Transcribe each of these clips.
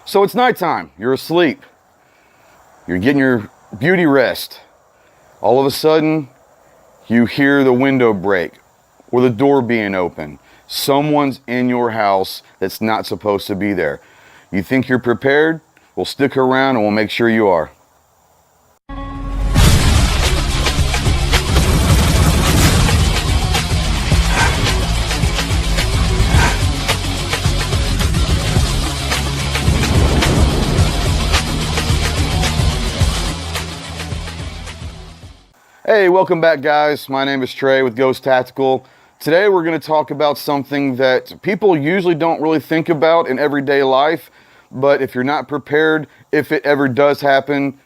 So it's nighttime, you're asleep, you're getting your beauty rest. All of a sudden, you hear the window break or the door being open. Someone's in your house that's not supposed to be there. You think you're prepared? Well, stick around and we'll make sure you are. Hey, welcome back guys. My name is Trey with Ghost Tactical. Today we're going to talk about something that people usually don't really think about in everyday life, but if you're not prepared, if it ever does happen,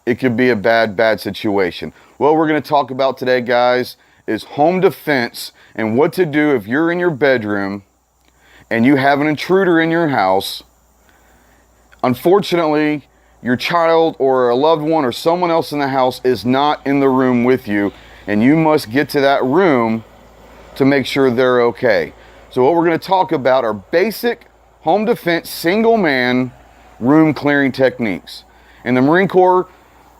it could be a bad situation. What we're going to talk about today, guys, is home defense and what to do if you're in your bedroom and you have an intruder in your house. Unfortunately, your child or a loved one or someone else in the house is not in the room with you, and you must get to that room to make sure they're okay. So what we're going to talk about are basic home defense single man room clearing techniques. In the Marine Corps,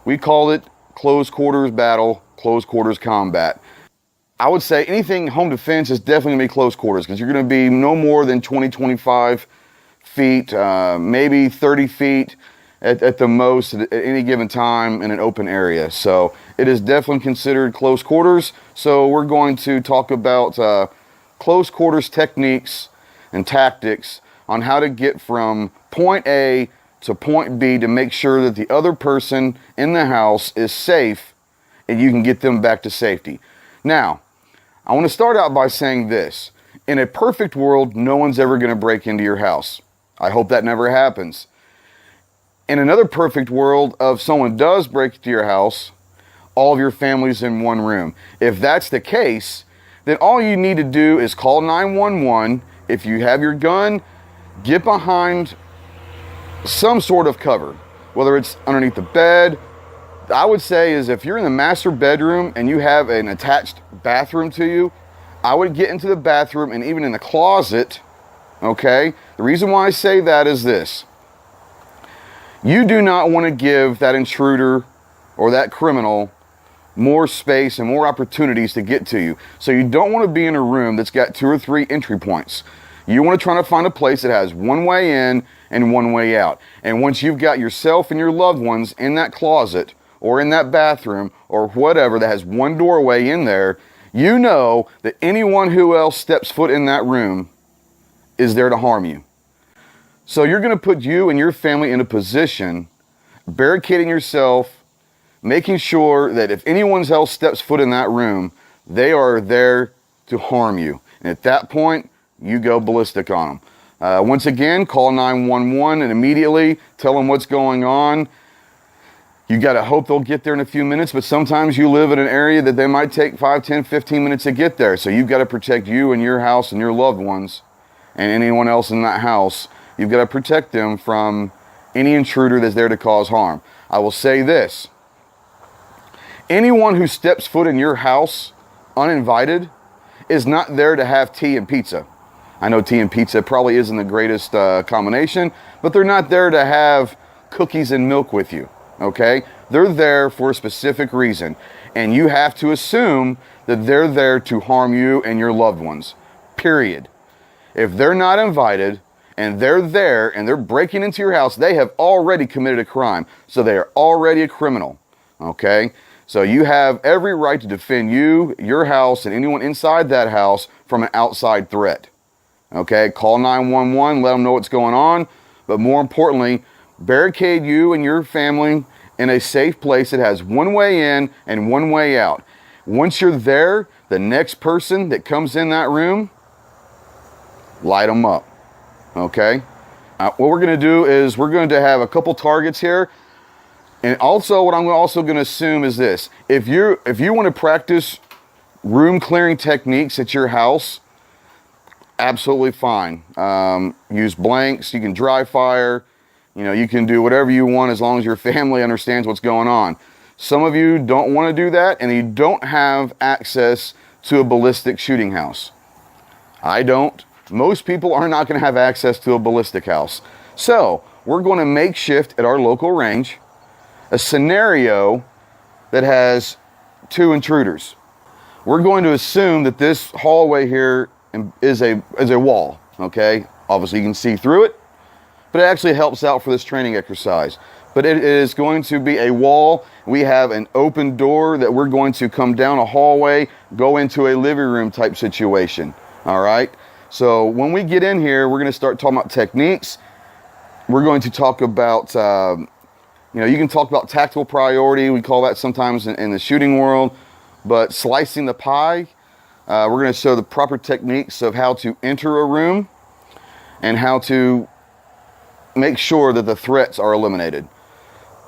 we call it close quarters battle, close quarters combat. I would say anything home defense is definitely going to be close quarters because you're going to be no more than 20-25 feet, maybe 30 feet at the most at any given time in an open area. So it is definitely considered close quarters. So we're going to talk about close quarters techniques and tactics on how to get from point A to point B to make sure that the other person in the house is safe and you can get them back to safety. Now, I want to start out by saying this. In a perfect world, no one's ever going to break into your house. I hope that never happens. In another perfect world, if someone does break into your house, all of your family's in one room. If that's the case, then all you need to do is call 911. If you have your gun, get behind some sort of cover, whether it's underneath the bed. I would say is if you're in the master bedroom and you have an attached bathroom to you, I would get into the bathroom and even in the closet, okay? The reason why I say that is this. You do not want to give that intruder or that criminal more space and more opportunities to get to you. So you don't want to be in a room that's got 2 or 3 entry points. You want to try to find a place that has one way in and one way out. And once you've got yourself and your loved ones in that closet or in that bathroom or whatever that has one doorway in there, you know that anyone who else steps foot in that room is there to harm you. So you're going to put you and your family in a position, barricading yourself, making sure that if anyone else steps foot in that room, they are there to harm you. And at that point, you go ballistic on them. Once again, call 911 and immediately tell them what's going on. You got to hope they'll get there in a few minutes, but sometimes you live in an area that they might take 5, 10, 15 minutes to get there. So you've got to protect you and your house and your loved ones and anyone else in that house. You've got to protect them from any intruder that's there to cause harm. I will say this. Anyone who steps foot in your house uninvited is not there to have tea and pizza. I know tea and pizza probably isn't the greatest combination, but they're not there to have cookies and milk with you, okay? They're there for a specific reason, and you have to assume that they're there to harm you and your loved ones, period. If they're not invited, and they're there and they're breaking into your house, they have already committed a crime. So they are already a criminal, okay? So you have every right to defend you, your house, and anyone inside that house from an outside threat, okay? Call 911, let them know what's going on, but more importantly, barricade you and your family in a safe place that has one way in and one way out. Once you're there, the next person that comes in that room, light them up. Okay, what we're going to do is we're going to have a couple targets here, and also what I'm also going to assume is this: if you want to practice room clearing techniques at your house, absolutely fine. Use blanks. You can dry fire. You can do whatever you want as long as your family understands what's going on. Some of you don't want to do that, and you don't have access to a ballistic shooting house. I don't. Most people are not going to have access to a ballistic house. So we're going to makeshift at our local range a scenario that has 2 intruders. We're going to assume that this hallway here is a wall, okay? Obviously you can see through it, but it actually helps out for this training exercise. But it is going to be a wall. We have an open door that we're going to come down a hallway, go into a living room type situation, all right? So when we get in here, we're gonna start talking about techniques. We're going to talk about, you can talk about tactical priority. We call that sometimes in the shooting world, but slicing the pie, we're gonna show the proper techniques of how to enter a room and how to make sure that the threats are eliminated.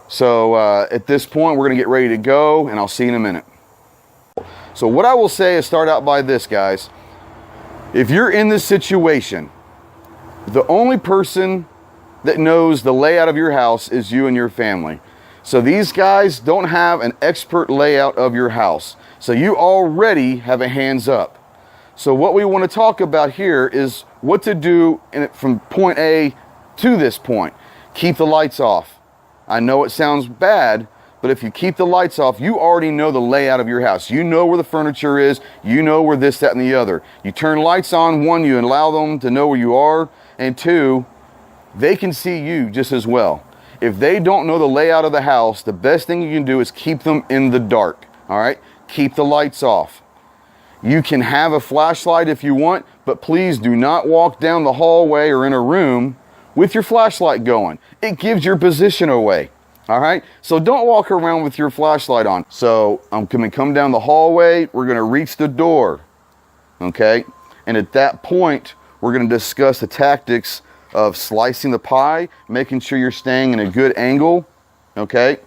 So at this point, we're gonna get ready to go, and I'll see you in a minute. So what I will say is start out by this, guys. If you're in this situation, the only person that knows the layout of your house is you and your family. So these guys don't have an expert layout of your house. So you already have a hands up. So what we want to talk about here is what to do from point A to this point. Keep the lights off. I know it sounds bad, but if you keep the lights off, you already know the layout of your house. You know where the furniture is. You know where this, that, and the other. You turn lights on, 1, you allow them to know where you are, and 2, they can see you just as well. If they don't know the layout of the house, the best thing you can do is keep them in the dark, all right? Keep the lights off. You can have a flashlight if you want, but please do not walk down the hallway or in a room with your flashlight going. It gives your position away, all right? So don't walk around with your flashlight on. So I'm gonna come down the hallway, we're gonna reach the door, okay? And at that point, we're gonna discuss the tactics of slicing the pie, making sure you're staying in a good angle, okay,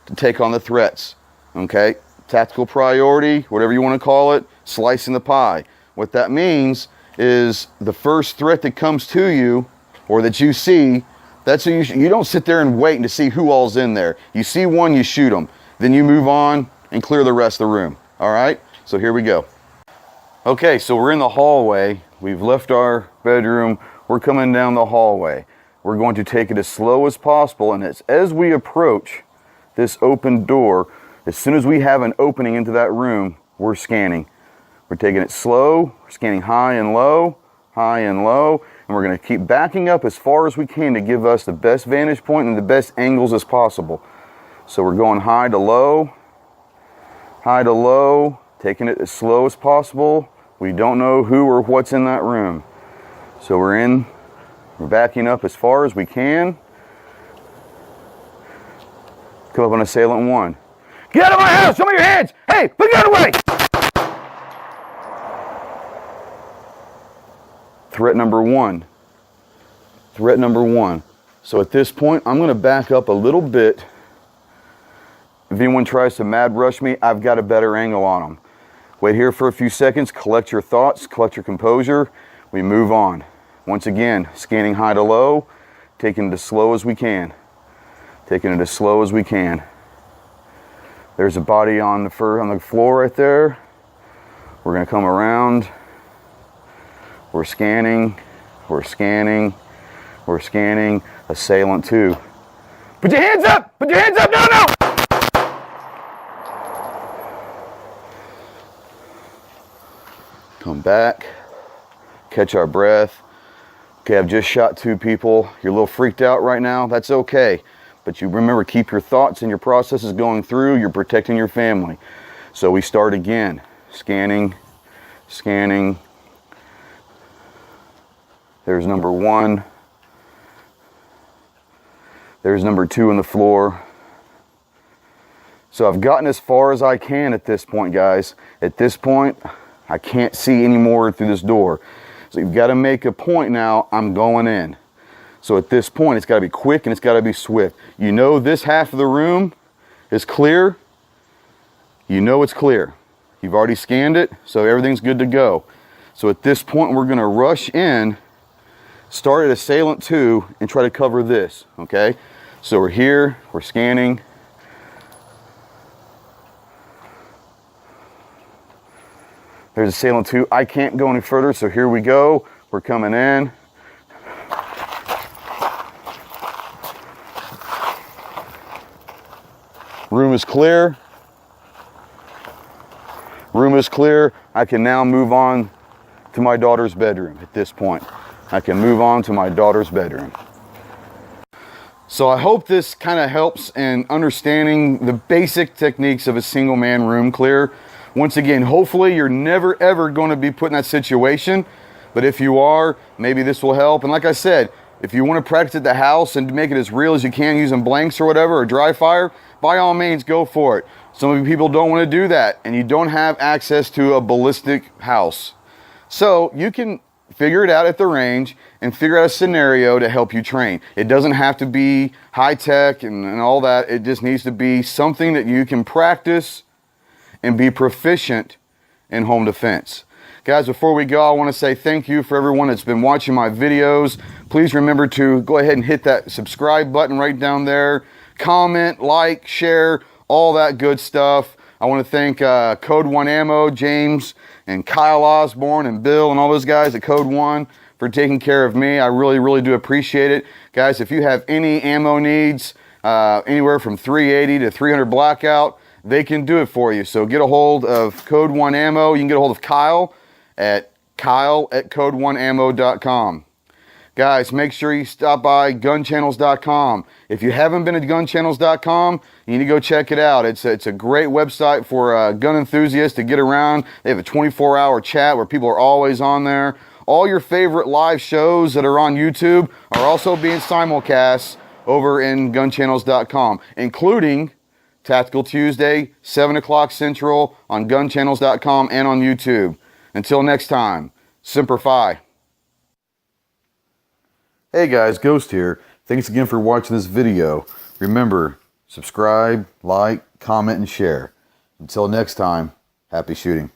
to take on the threats, okay? Tactical priority, whatever you wanna call it, slicing the pie. What that means is the first threat that comes to you or that you see, that's who you don't sit there and wait to see who all's in there. You see one, you shoot them. Then you move on and clear the rest of the room. All right, so here we go. Okay, so we're in the hallway. We've left our bedroom. We're coming down the hallway. We're going to take it as slow as possible, and as we approach this open door, as soon as we have an opening into that room, we're scanning. We're taking it slow, we're scanning high and low, and we're going to keep backing up as far as we can to give us the best vantage point and the best angles as possible. So we're going high to low, taking it as slow as possible. We don't know who or what's in that room. So we're backing up as far as we can. Come up on assailant 1. Get out of my house! Show me your hands! Hey, put your gun away! Threat number 1. Threat number 1. So at this point, I'm going to back up a little bit. If anyone tries to mad rush me, I've got a better angle on them. Wait here for a few seconds, collect your thoughts, collect your composure. We move on. Once again, scanning high to low, taking it as slow as we can. Taking it as slow as we can. There's a body on the floor right there. We're going to come around. We're scanning. Assailant 2. Put your hands up! Put your hands up! No! Come back. Catch our breath. Okay, I've just shot 2 people. You're a little freaked out right now. That's okay. But you remember, keep your thoughts and your processes going through. You're protecting your family. So we start again. Scanning. There's number 1. There's number 2 on the floor. So I've gotten as far as I can at this point, guys. At this point, I can't see any more through this door. So you've got to make a point now, I'm going in. So at this point, it's got to be quick and it's got to be swift. You know this half of the room is clear. You know it's clear. You've already scanned it, so everything's good to go. So at this point, we're going to rush in, start at assailant 2, and try to cover this, okay? So we're here, we're scanning. There's assailant 2. I can't go any further, so here we go. We're coming in. Room is clear. Room is clear. I can now move on to my daughter's bedroom at this point. I can move on to my daughter's bedroom. So I hope this kind of helps in understanding the basic techniques of a single man room clear. Once again, hopefully you're never ever going to be put in that situation, but if you are, maybe this will help. And like I said, if you want to practice at the house and make it as real as you can using blanks or whatever, or dry fire, by all means go for it. Some of you people don't want to do that, and you don't have access to a ballistic house. So you can figure it out at the range and figure out a scenario to help you train. It doesn't have to be high tech and all that. It just needs to be something that you can practice and be proficient in home defense. Guys, before we go, I want to say thank you for everyone that's been watching my videos. Please remember to go ahead and hit that subscribe button right down there. Comment, like, share, all that good stuff. I want to thank Code 1 Ammo, James, and Kyle Osborne, and Bill, and all those guys at Code 1 for taking care of me. I really, really do appreciate it. Guys, if you have any ammo needs, anywhere from 380 to 300 blackout, they can do it for you. So get a hold of Code 1 Ammo. You can get a hold of Kyle at kyle@code1ammo.com. Guys, make sure you stop by gunchannels.com. If you haven't been to gunchannels.com, you need to go check it out. It's a great website for gun enthusiasts to get around. They have a 24-hour chat where people are always on there. All your favorite live shows that are on YouTube are also being simulcast over in gunchannels.com, including Tactical Tuesday, 7 o'clock Central on gunchannels.com and on YouTube. Until next time, Semper Fi. Hey guys, Ghost here. Thanks again for watching this video. Remember, subscribe, like, comment, and share. Until next time, happy shooting.